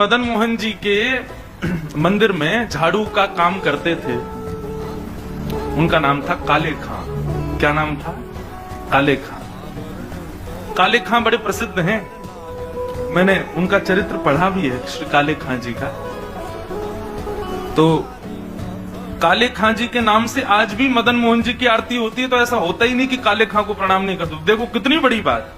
मदन मोहन जी के मंदिर में झाड़ू का काम करते थे। उनका नाम था काले खां। क्या नाम था? काले खां। काले खां बड़े प्रसिद्ध हैं। मैंने उनका चरित्र पढ़ा भी है, श्री काले खां जी का। तो काले खां जी के नाम से आज भी मदन मोहन जी की आरती होती है। तो ऐसा होता ही नहीं कि काले खां को प्रणाम नहीं करते। देखो कितनी बड़ी बात।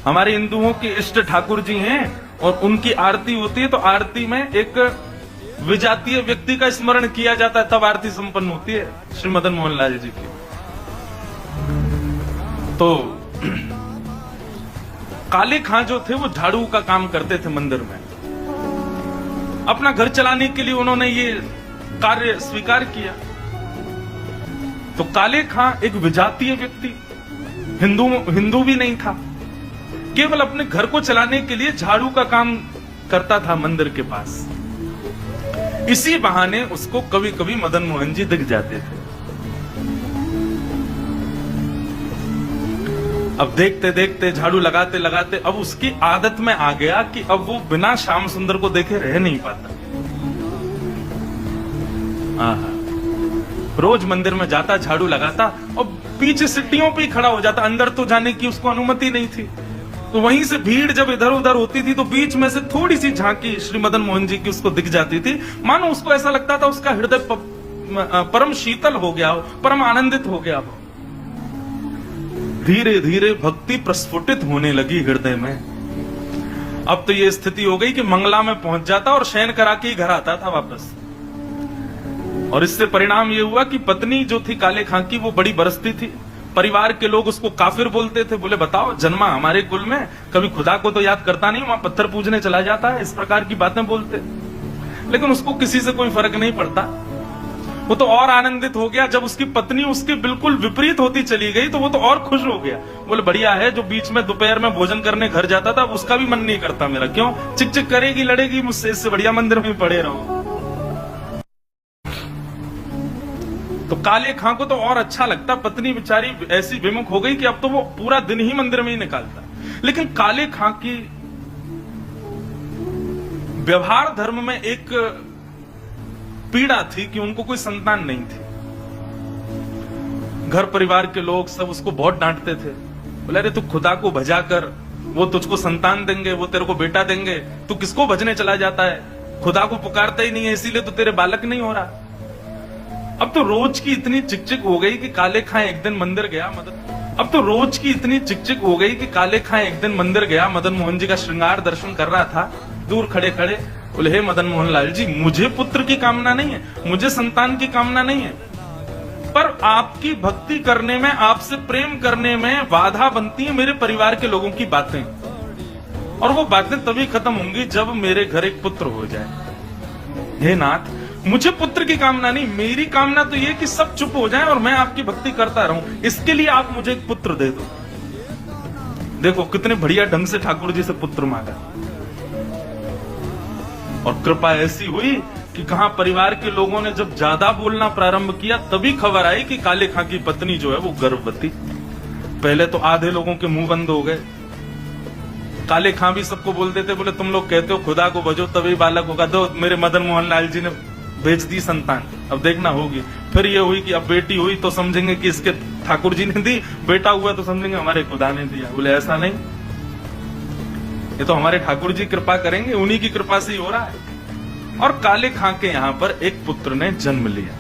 हमारे हिंदुओं के इष्ट ठाकुर जी हैं और उनकी आरती होती है। तो आरती में एक विजातीय व्यक्ति का स्मरण किया जाता है, तब आरती संपन्न होती है श्री मदन मोहन लाल जी की। तो काले खां जो थे वो झाड़ू का काम करते थे मंदिर में। अपना घर चलाने के लिए उन्होंने ये कार्य स्वीकार किया। तो काले खां एक विजातीय व्यक्ति, हिंदू भी नहीं था, केवल अपने घर को चलाने के लिए झाड़ू का काम करता था मंदिर के पास। इसी बहाने उसको कभी कभी मदन मोहन जी दिख जाते थे। अब देखते देखते झाड़ू लगाते लगाते अब उसकी आदत में आ गया कि अब वो बिना श्याम सुंदर को देखे रह नहीं पाता। रोज मंदिर में जाता, झाड़ू लगाता और पीछे सीढ़ियों पे ही खड़ा हो जाता। अंदर तो जाने की उसको अनुमति नहीं थी। तो वहीं से भीड़ जब इधर उधर होती थी तो बीच में से थोड़ी सी झांकी श्री मदन मोहन जी की उसको दिख जाती थी। मानो उसको ऐसा लगता था उसका हृदय परम शीतल हो गया हो, परम आनंदित हो गया हो। धीरे धीरे भक्ति प्रस्फुटित होने लगी हृदय में। अब तो ये स्थिति हो गई कि मंगला में पहुंच जाता और शयन करा के ही घर आता था वापस। और इससे परिणाम ये हुआ कि पत्नी जो थी काले खां की वो बड़ी बरसती थी। परिवार के लोग उसको काफिर बोलते थे। बोले बताओ, जन्मा हमारे कुल में, कभी खुदा को तो याद करता नहीं, वहां पत्थर पूजने चला जाता है। इस प्रकार की बातें बोलते। लेकिन उसको किसी से कोई फर्क नहीं पड़ता। वो तो और आनंदित हो गया जब उसकी पत्नी उसके बिल्कुल विपरीत होती चली गई। तो वो तो और खुश हो गया। बोले बढ़िया है, जो बीच में दोपहर में भोजन करने घर जाता था उसका भी मन नहीं करता मेरा। क्यों? चिक चिक करेगी, लड़ेगी मुझसे, इससे बढ़िया मंदिर में पड़े रहो। तो काले खां को तो और अच्छा लगता। पत्नी बेचारी ऐसी विमुख हो गई कि अब तो वो पूरा दिन ही मंदिर में ही निकालता। लेकिन काले खां की व्यवहार धर्म में एक पीड़ा थी कि उनको कोई संतान नहीं थी। घर परिवार के लोग सब उसको बहुत डांटते थे। बोले अरे तू खुदा को भजा कर, वो तुझको संतान देंगे, वो तेरे को बेटा देंगे, तू किसको भजने चला जाता है? खुदा को पुकारता ही नहीं है, इसीलिए तो तेरे बालक नहीं हो रहा। अब तो रोज की इतनी चिकचिक हो गई कि काले खां एक दिन मंदिर गया। मंदिर गया, मदन मोहन जी का श्रृंगार दर्शन कर रहा था दूर खड़े खड़े। बोले हे मदन मोहन लाल जी, मुझे पुत्र की कामना नहीं है, मुझे संतान की कामना नहीं है, पर आपकी भक्ति करने में, आपसे प्रेम करने में बाधा बनती है मेरे परिवार के लोगों की बातें। और वो बातें तभी खत्म होंगी जब मेरे घर एक पुत्र हो जाए। हे नाथ, मुझे पुत्र की कामना नहीं, मेरी कामना तो ये कि सब चुप हो जाएं और मैं आपकी भक्ति करता रहूं। इसके लिए आप मुझे एक पुत्र दे दो। देखो कितने बढ़िया ढंग से ठाकुर जी से पुत्र मांगा। और कृपा ऐसी हुई कि कहां परिवार के लोगों ने जब ज्यादा बोलना प्रारंभ किया तभी खबर आई कि काले खां की पत्नी जो है वो गर्भवती। पहले तो आधे लोगों के मुंह बंद हो गए। काले खां भी सबको बोलते थे, बोले तुम लोग कहते हो खुदा को भजो तभी बालक होगा, दो मेरे मदन मोहन लाल जी ने भेज दी संतान, अब देखना होगी। फिर ये हुई कि अब बेटी हुई तो समझेंगे कि इसके ठाकुर जी ने दी, बेटा हुआ तो समझेंगे हमारे खुदा ने दिया। बोले ऐसा नहीं, ये तो हमारे ठाकुर जी कृपा करेंगे, उन्हीं की कृपा से ही हो रहा है। और काले खां के यहां पर एक पुत्र ने जन्म लिया।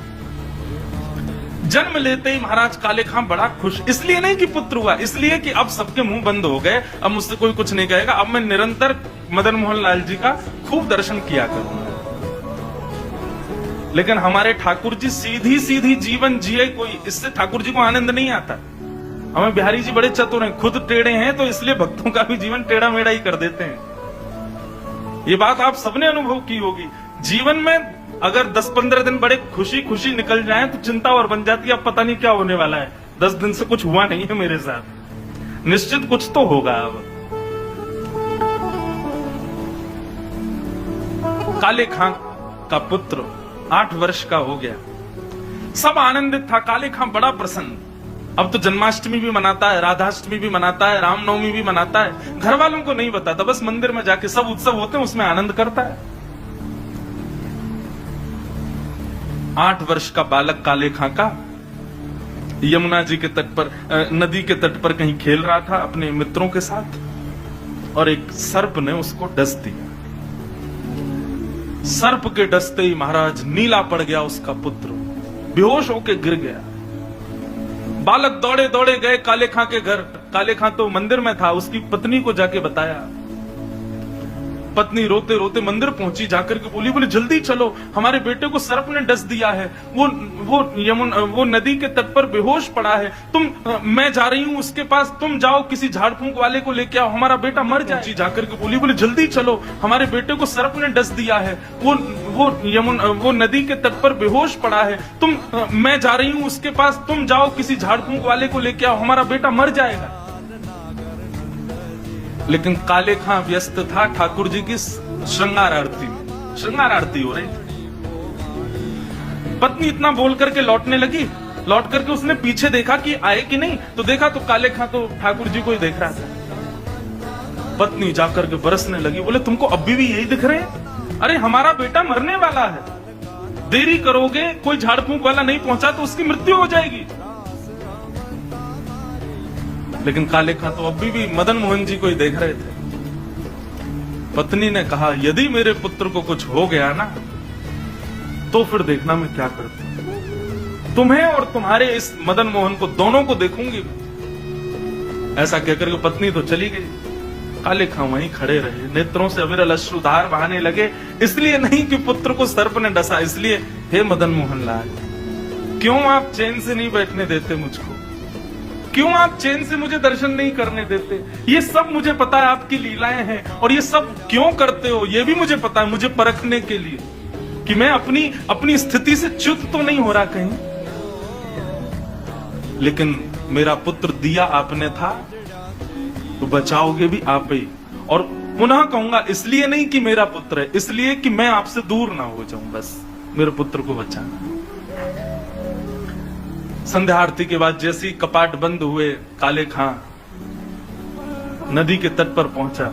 जन्म लेते ही महाराज काले खां बड़ा खुश। इसलिए नहीं कि पुत्र हुआ, इसलिए कि अब सबके मुंह बंद हो गए, अब मुझसे कोई कुछ नहीं कहेगा, अब मैं निरंतर मदन मोहन लाल जी का खूब दर्शन किया करूंगा। लेकिन हमारे ठाकुर जी सीधी सीधी जीवन जिए कोई, इससे ठाकुर जी को आनंद नहीं आता। हमें बिहारी जी बड़े चतुर हैं, खुद टेढ़े हैं तो इसलिए भक्तों का भी जीवन टेढ़ा मेढ़ा ही कर देते हैं। ये बात आप सबने अनुभव की होगी। जीवन में अगर 10-15 दिन बड़े खुशी खुशी निकल जाएं तो चिंता और बन जाती है, अब पता नहीं क्या होने वाला है। 10 दिन से कुछ हुआ नहीं है मेरे साथ, निश्चित कुछ तो होगा। अब काले खां का पुत्र 8 वर्ष का हो गया। सब आनंदित था, काले खां बड़ा प्रसन्न। अब तो जन्माष्टमी भी मनाता है, राधाष्टमी भी मनाता है, रामनवमी भी मनाता है। घर वालों को नहीं बताता, बस मंदिर में जाके सब उत्सव होते हैं उसमें आनंद करता है। 8 वर्ष का बालक काले खाका यमुना जी के तट पर, नदी के तट पर कहीं खेल रहा था अपने मित्रों के साथ, और एक सर्प ने उसको डस दिया। सर्प के डसते ही महाराज नीला पड़ गया उसका पुत्र, बेहोश होकर गिर गया। बालक दौड़े दौड़े गए काले खां के घर। काले खां तो मंदिर में था, उसकी पत्नी को जाके बताया। पत्नी रोते रोते मंदिर पहुंची, जाकर के बोली जल्दी चलो, हमारे बेटे को सर्प ने डस दिया है, वो नदी के तट पर बेहोश पड़ा है। मैं जा रही हूं उसके पास, तुम जाओ किसी झाड़ फूंक वाले को लेके आओ, हमारा बेटा मर जाए। जाकर के बोली जल्दी चलो, हमारे बेटे को सर्प ने डस दिया है, वो नदी के तट पर बेहोश पड़ा है। मैं जा रही हूं उसके पास, तुम जाओ किसी झाड़ फूंक वाले को लेके आओ, हमारा बेटा मर जाएगा। लेकिन काले खां व्यस्त था ठाकुर जी की श्रृंगार आरती में। श्रृंगार आरती हो रही थी। पत्नी इतना बोल करके लौटने लगी, लौट करके उसने पीछे देखा कि आए कि नहीं, तो देखा तो काले खां तो ठाकुर जी को ही देख रहा था। पत्नी जाकर के बरसने लगी, बोले तुमको अभी भी यही दिख रहे हैं? अरे हमारा बेटा मरने वाला है, देरी करोगे, कोई झाड़ फूंक वाला नहीं पहुंचा तो उसकी मृत्यु हो जाएगी। लेकिन काले खां तो अभी भी मदन मोहन जी को ही देख रहे थे। पत्नी ने कहा यदि मेरे पुत्र को कुछ हो गया ना, तो फिर देखना मैं क्या करती, तुम्हें और तुम्हारे इस मदन मोहन को दोनों को देखूंगी। ऐसा कहकर के पत्नी तो चली गई। काले खां वहीं खड़े रहे, नेत्रों से अविरल अश्रुधार बहाने लगे। इसलिए नहीं कि पुत्र को सर्प ने डसा, इसलिए हे मदन मोहन लाल, क्यों आप चैन से नहीं बैठने देते मुझको? क्यों आप चैन से मुझे दर्शन नहीं करने देते? ये सब मुझे पता है आपकी लीलाएं हैं, और ये सब क्यों करते हो ये भी मुझे पता है, मुझे परखने के लिए कि मैं अपनी स्थिति से च्युत तो नहीं हो रहा कहीं। लेकिन मेरा पुत्र दिया आपने था, तो बचाओगे भी आप ही। और पुनः कहूंगा, इसलिए नहीं कि मेरा पुत्र है, इसलिए कि मैं आपसे दूर ना हो जाऊं, बस मेरे पुत्र को बचाना। संध्या आरती के बाद जैसे ही कपाट बंद हुए, काले खां नदी के तट पर पहुंचा।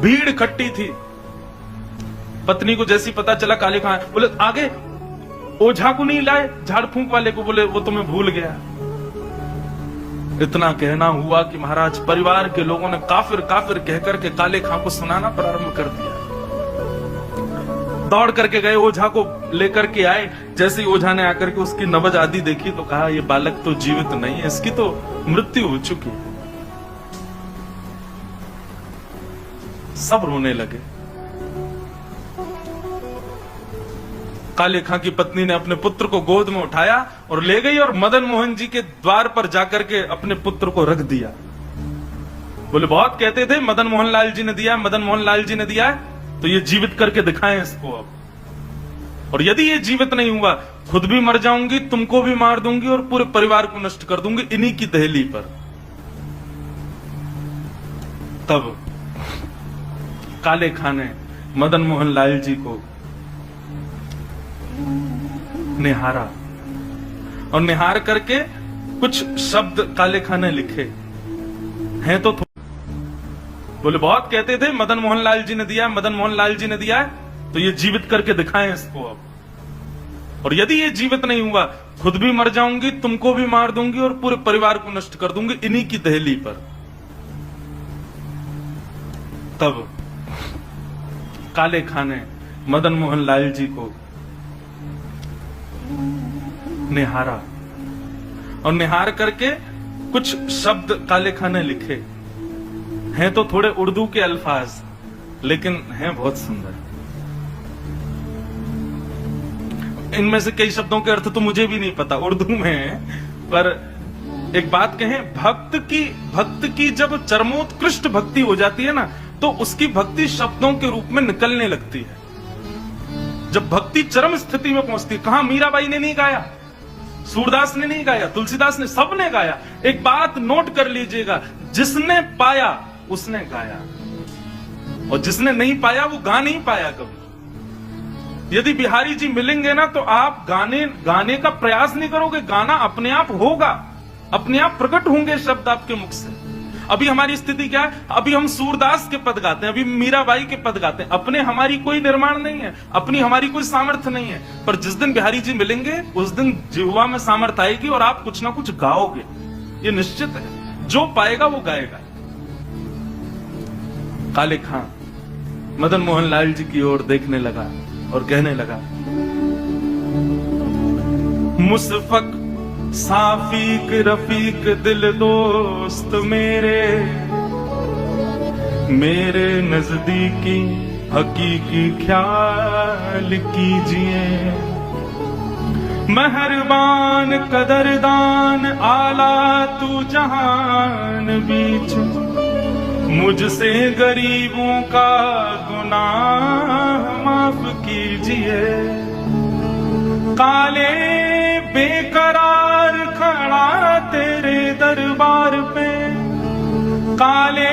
भीड़ इकट्ठी थी। पत्नी को जैसी पता चला काले खां, बोले आगे ओझा को नहीं लाए, झाड़ फूंक वाले को, बोले वो तुम्हें भूल गया। इतना कहना हुआ कि महाराज परिवार के लोगों ने काफिर काफिर कहकर के काले खां को सुनाना प्रारंभ कर दिया। दौड़ करके गए, ओझा को लेकर के आए। जैसे ही ओझा ने आकर के उसकी नब्ज आदि देखी तो कहा ये बालक तो जीवित नहीं है, इसकी तो मृत्यु हो चुकी है। सब रोने लगे। काले खां की पत्नी ने अपने पुत्र को गोद में उठाया और ले गई, और मदन मोहन जी के द्वार पर जाकर के अपने पुत्र को रख दिया। बोले बहुत कहते थे मदन मोहन लाल जी ने दिया, मदन मोहन लाल जी ने दिया है, तो ये जीवित करके दिखाएं इसको अब। और यदि ये जीवित नहीं हुआ, खुद भी मर जाऊंगी, तुमको भी मार दूंगी, और पूरे परिवार को नष्ट कर दूंगी इन्हीं की दहली पर। तब काले खां ने मदन मोहन लाल जी को निहारा, और निहार करके कुछ शब्द काले खां ने लिखे हैं। तो बोले बहुत कहते थे मदन मोहन लाल जी ने दिया, मदन मोहन लाल जी ने दिया है, तो ये जीवित करके दिखाएं इसको अब। और यदि ये जीवित नहीं हुआ, खुद भी मर जाऊंगी, तुमको भी मार दूंगी, और पूरे परिवार को नष्ट कर दूंगी इन्हीं की दहली पर। तब काले खां ने मदन मोहन लाल जी को निहारा, और निहार करके कुछ शब्द काले खां ने लिखे हैं। तो थोड़े उर्दू के अल्फाज, लेकिन हैं बहुत सुंदर। इनमें से कई शब्दों के अर्थ तो मुझे भी नहीं पता, उर्दू में है। पर एक बात कहें, भक्त की जब चरमोत्कृष्ट भक्ति हो जाती है ना, तो उसकी भक्ति शब्दों के रूप में निकलने लगती है। जब भक्ति चरम स्थिति में पहुंचती, कहां मीराबाई ने नहीं गाया, सूरदास ने नहीं गाया, तुलसीदास ने, सबने गाया। एक बात नोट कर लीजिएगा, जिसने पाया उसने गाया, और जिसने नहीं पाया वो गा नहीं पाया कभी। यदि बिहारी जी मिलेंगे ना तो आप गाने का प्रयास नहीं करोगे, गाना अपने आप होगा, अपने आप प्रकट होंगे शब्द आपके मुख से। अभी हमारी स्थिति क्या है, अभी हम सूरदास के पद गाते हैं, अभी मीराबाई के पद गाते हैं, अपने हमारी कोई निर्माण नहीं है, अपनी हमारी कोई सामर्थ्य नहीं है। पर जिस दिन बिहारी जी मिलेंगे उस दिन जिह्वा में सामर्थ्य आएगी और आप कुछ ना कुछ गाओगे, ये निश्चित है। जो पाएगा वो गाएगा। काले खां मदन मोहन लाल जी की ओर देखने लगा और कहने लगा, मुसफक साफीक रफीक दिल दोस्त मेरे नजदीकी हकीकी ख्याल कीजिए, मेहरबान कदरदान आला तू जहान बीच, मुझसे गरीबों का गुनाह माफ कीजिए। काले बेकरार खड़ा तेरे दरबार पे, काले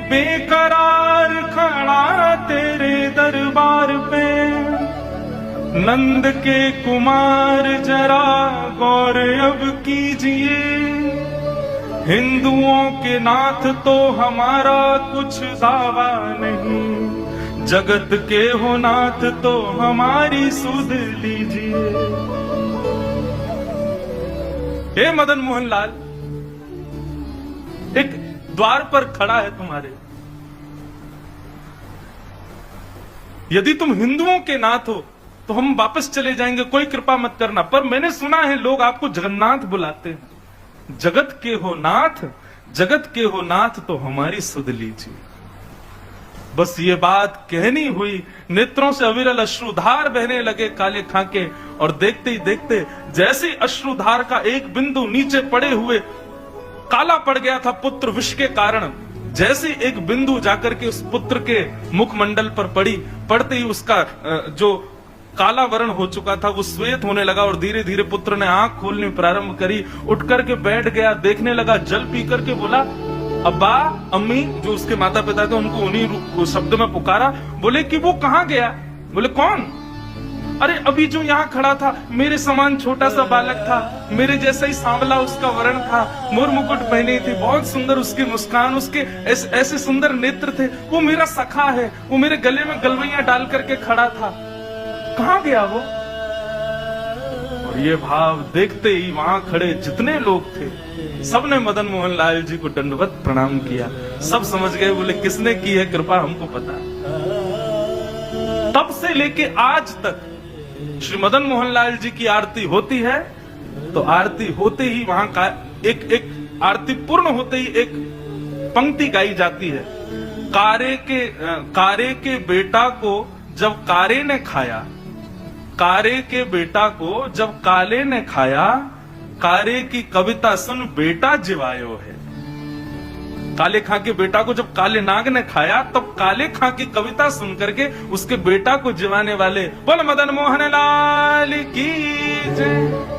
बेकरार खड़ा तेरे दरबार पे, नंद के कुमार जरा गौर अब कीजिए, हिंदुओं के नाथ तो हमारा कुछ दावा नहीं, जगत के हो नाथ तो हमारी सुध लीजिए। हे मदन मोहन लाल, एक द्वार पर खड़ा है तुम्हारे, यदि तुम हिंदुओं के नाथ हो तो हम वापस चले जाएंगे, कोई कृपा मत करना। पर मैंने सुना है लोग आपको जगन्नाथ बुलाते हैं, जगत के हो नाथ, जगत के हो नाथ तो हमारी सुध लीजिए। बस ये बात कहनी हुई, नेत्रों से अविरल अश्रुधार बहने लगे काले खां के, और देखते ही देखते जैसे अश्रुधार का एक बिंदु नीचे पड़े हुए काला पड़ गया था पुत्र विष के कारण, जैसे एक बिंदु जाकर के उस पुत्र के मुखमंडल पर पड़ी, पड़ते ही उसका जो काला वर्ण हो चुका था वो श्वेत होने लगा, और धीरे धीरे पुत्र ने आंख खोलनी प्रारंभ करी, उठ करके बैठ गया, देखने लगा, जल पी करके बोला, अब्बा अम्मी, जो उसके माता पिता थे उनको उन्हीं शब्द में पुकारा, बोले कि वो कहाँ गया? बोले कौन? अरे अभी जो यहाँ खड़ा था, मेरे समान छोटा सा बालक था, मेरे जैसा ही सांवला उसका वर्ण था, मोर मुकुट पहने थी, बहुत सुंदर उसकी मुस्कान, उसके ऐसे सुंदर नेत्र थे, वो मेरा सखा है, वो मेरे गले में गलवैया डाल करके खड़ा था, कहाँ गया वो? और ये भाव देखते ही वहां खड़े जितने लोग थे सबने मदन मोहन लाल जी को दंडवत प्रणाम किया। सब समझ गए, बोले किसने की है कृपा हमको पता। तब से लेके आज तक श्री मदन मोहन लाल जी की आरती होती है तो आरती होते ही वहां का एक आरती पूर्ण होते ही एक पंक्ति गाई जाती है, कारे के बेटा को जब कारे ने खाया, कारे के बेटा को जब काले ने खाया, कारे की कविता सुन बेटा जिवायो है। काले खां के बेटा को जब काले नाग ने खाया तब काले खां की कविता सुन करके उसके बेटा को जिवाने वाले बोल मदन मोहन लाल की जय।